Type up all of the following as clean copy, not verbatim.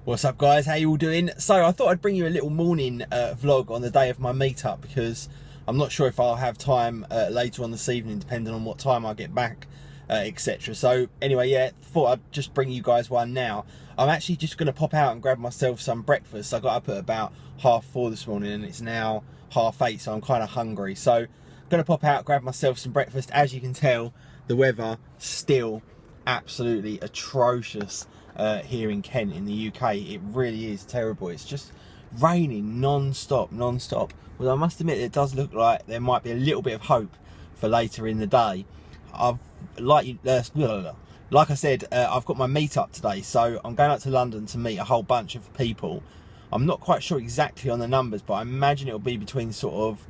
What's up guys, how you all doing? So I thought I'd bring you a little morning vlog on the day of my meetup, because I'm not sure if I'll have time later on this evening, depending on what time I get back, etc. So anyway, yeah, thought I'd just bring you guys one now. I'm actually just going to pop out and grab myself some breakfast. I got up at about 4:30 this morning and it's now 8:30, so I'm kind of hungry. So I'm going to pop out, grab myself some breakfast. As you can tell, the weather still absolutely atrocious here in Kent in the UK. It really is terrible. It's just raining non-stop. Well, I must admit it does look like there might be a little bit of hope for later in the day. Like I said, I've got my meetup today, so I'm going out to London to meet a whole bunch of people. I'm not quite sure exactly on the numbers, but I imagine it'll be between sort of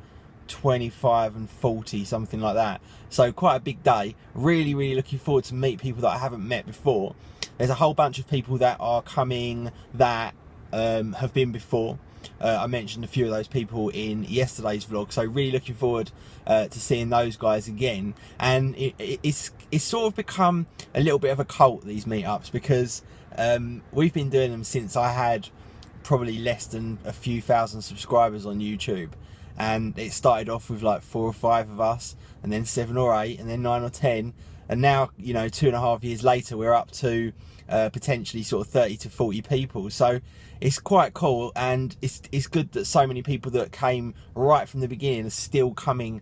25 and 40, something like that. So quite a big day. Really looking forward to meet people that I haven't met before. There's a whole bunch of people that are coming that have been before. I mentioned a few of those people in yesterday's vlog, so really looking forward to seeing those guys again. And it's sort of become a little bit of a cult, these meetups, because we've been doing them since I had probably less than a few thousand subscribers on YouTube. And it started off with like 4 or 5 of us, and then 7 or 8, and then 9 or 10, and now, you know, 2.5 years later, we're up to potentially sort of 30 to 40 people. So it's quite cool, and it's good that so many people that came right from the beginning are still coming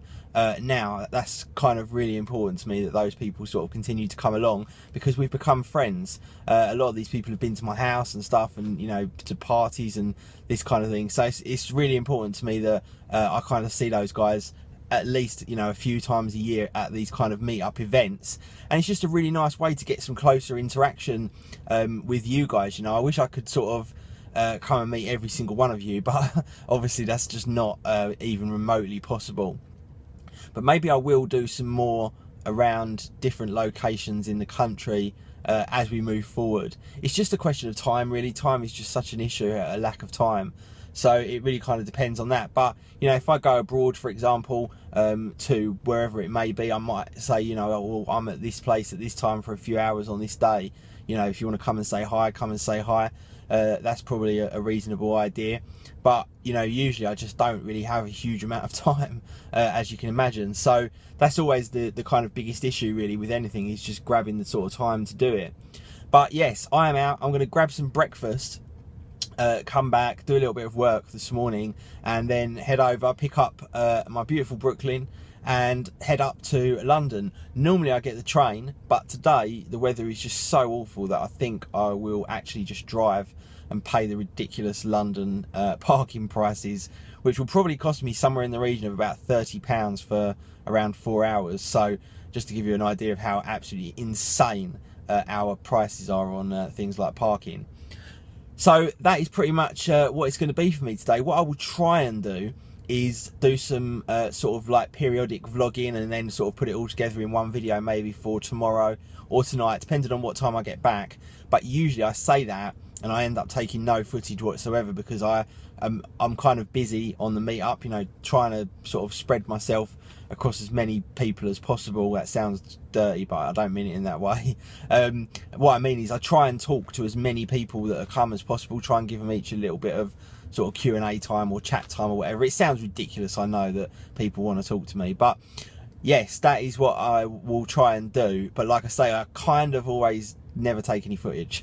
now. That's kind of really important to me, that those people sort of continue to come along, because we've become friends. A lot of these people have been to my house and stuff, and, you know, to parties and this kind of thing. So it's really important to me that I kind of see those guys at least, you know, a few times a year at these kind of meetup events. And it's just a really nice way to get some closer interaction with you guys. You know, I wish I could sort of come and meet every single one of you, but obviously that's just not even remotely possible. But maybe I will do some more around different locations in the country as we move forward. It's just a question of time, really. Time is just such an issue, a lack of time. So it really kind of depends on that. But, you know, if I go abroad, for example, to wherever it may be, I might say, you know, well, I'm at this place at this time for a few hours on this day. You know, if you want to come and say hi, come and say hi. That's probably a reasonable idea. But, you know, usually I just don't really have a huge amount of time, as you can imagine. So that's always the kind of biggest issue, really, with anything, is just grabbing the sort of time to do it. But yes, I am out. I'm going to grab some breakfast, come back, do a little bit of work this morning, and then head over, pick up my beautiful Brooklyn, and head up to London. Normally I get the train, but today the weather is just so awful that I think I will actually just drive and pay the ridiculous London parking prices, which will probably cost me somewhere in the region of about £30 for around 4 hours. So just to give you an idea of how absolutely insane our prices are on things like parking. So that is pretty much what it's going to be for me today. What I will try and do is do some sort of like periodic vlogging, and then sort of put it all together in one video, maybe for tomorrow or tonight, depending on what time I get back. But usually I say that and I end up taking no footage whatsoever, because I'm kind of busy on the meetup, you know, trying to sort of spread myself across as many people as possible. That sounds dirty, but I don't mean it in that way. What I mean is I try and talk to as many people that have come as possible, try and give them each a little bit of sort of Q&A time or chat time or whatever. It sounds ridiculous, I know, that people want to talk to me, but yes, that is what I will try and do. But like I say, I kind of always never take any footage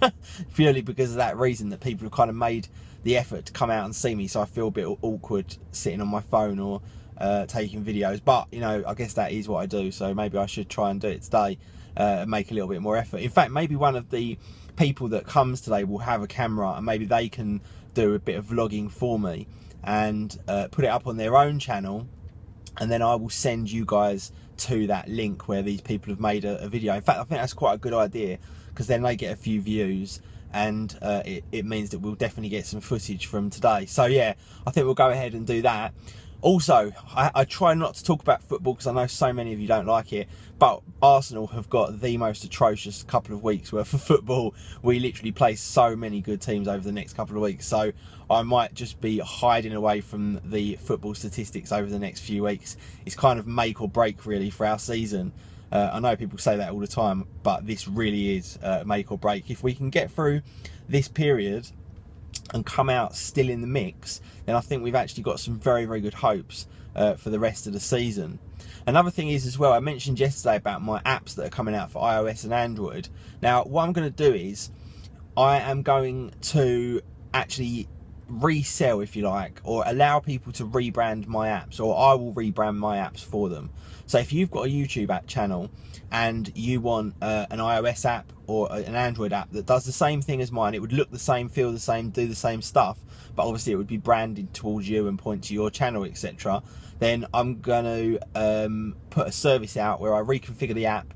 purely because of that reason, that people have kind of made the effort to come out and see me, so I feel a bit awkward sitting on my phone or taking videos. But, you know, I guess that is what I do, so maybe I should try and do it today and make a little bit more effort. In fact, maybe one of the people that comes today will have a camera, and maybe they can do a bit of vlogging for me and put it up on their own channel, and then I will send you guys to that link where these people have made a video. In fact, I think that's quite a good idea, because then they get a few views, and it means that we'll definitely get some footage from today. So yeah, I think we'll go ahead and do that. Also, I try not to talk about football because I know so many of you don't like it, but Arsenal have got the most atrocious couple of weeks worth of football. We literally play so many good teams over the next couple of weeks, so I might just be hiding away from the football statistics over the next few weeks. It's kind of make or break, really, for our season. I know people say that all the time, but this really is make or break. If we can get through this period and come out still in the mix, then I think we've actually got some very, very good hopes for the rest of the season. Another thing is as well, I mentioned yesterday about my apps that are coming out for iOS and Android. Now, what I'm going to do is I am going to actually resell, if you like, or allow people to rebrand my apps, or I will rebrand my apps for them. So if you've got a YouTube app channel and you want an iOS app or an Android app that does the same thing as mine, it would look the same, feel the same, do the same stuff, but obviously it would be branded towards you and point to your channel, etc., then I'm going to put a service out where I reconfigure the app,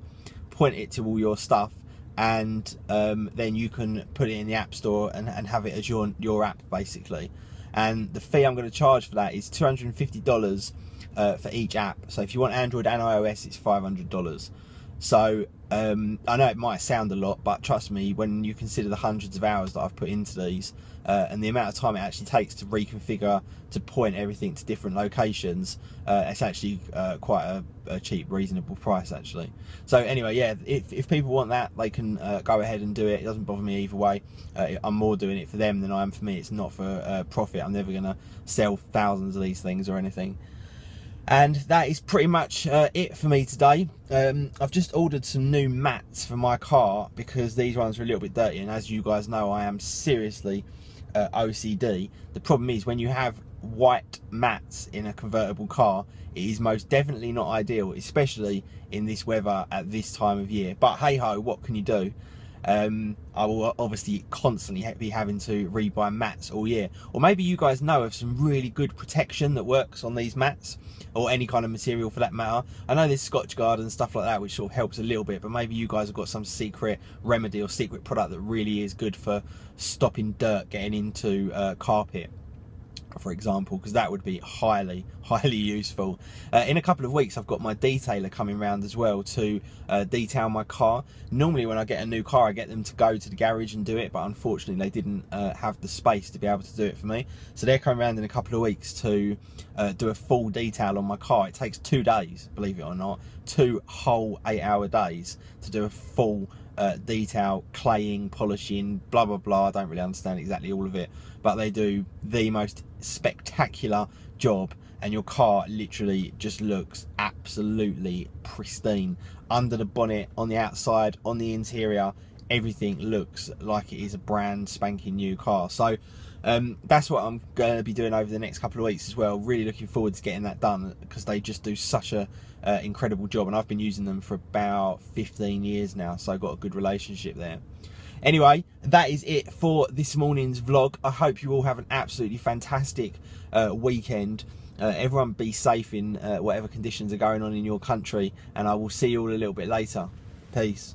point it to all your stuff, and then you can put it in the App Store and have it as your app, basically. And the fee I'm going to charge for that is $250 for each app. So if you want Android and iOS, it's $500. So I know it might sound a lot, but trust me, when you consider the hundreds of hours that I've put into these and the amount of time it actually takes to reconfigure, to point everything to different locations, it's actually quite a cheap, reasonable price, actually. So anyway, yeah, if people want that, they can go ahead and do it. It doesn't bother me either way. I'm more doing it for them than I am for me. It's not for profit. I'm never going to sell thousands of these things or anything. And that is pretty much it for me today. I've just ordered some new mats for my car because these ones are a little bit dirty, and as you guys know, I am seriously OCD. The problem is when you have white mats in a convertible car, it is most definitely not ideal, especially in this weather at this time of year. But hey ho, what can you do? I will obviously constantly be having to rebuy mats all year. Or maybe you guys know of some really good protection that works on these mats, or any kind of material for that matter. I know there's Scotchgard and stuff like that which sort of helps a little bit, but maybe you guys have got some secret remedy or secret product that really is good for stopping dirt getting into carpet, for example, because that would be highly useful. In a couple of weeks I've got my detailer coming round as well to detail my car. Normally when I get a new car I get them to go to the garage and do it, but unfortunately they didn't have the space to be able to do it for me, so they're coming around in a couple of weeks to do a full detail on my car. It takes 2 days, believe it or not, 2 whole 8-hour days to do a full detail, claying, polishing, blah blah blah. I don't really understand exactly all of it, but they do the most spectacular job, and your car literally just looks absolutely pristine. Under the bonnet, on the outside, on the interior, everything looks like it is a brand spanking new car. So that's what I'm going to be doing over the next couple of weeks as well. Really looking forward to getting that done because they just do such a incredible job, and I've been using them for about 15 years now, so I've got a good relationship there. Anyway, that is it for this morning's vlog. I hope you all have an absolutely fantastic weekend. Everyone be safe in whatever conditions are going on in your country, and I will see you all a little bit later. Peace.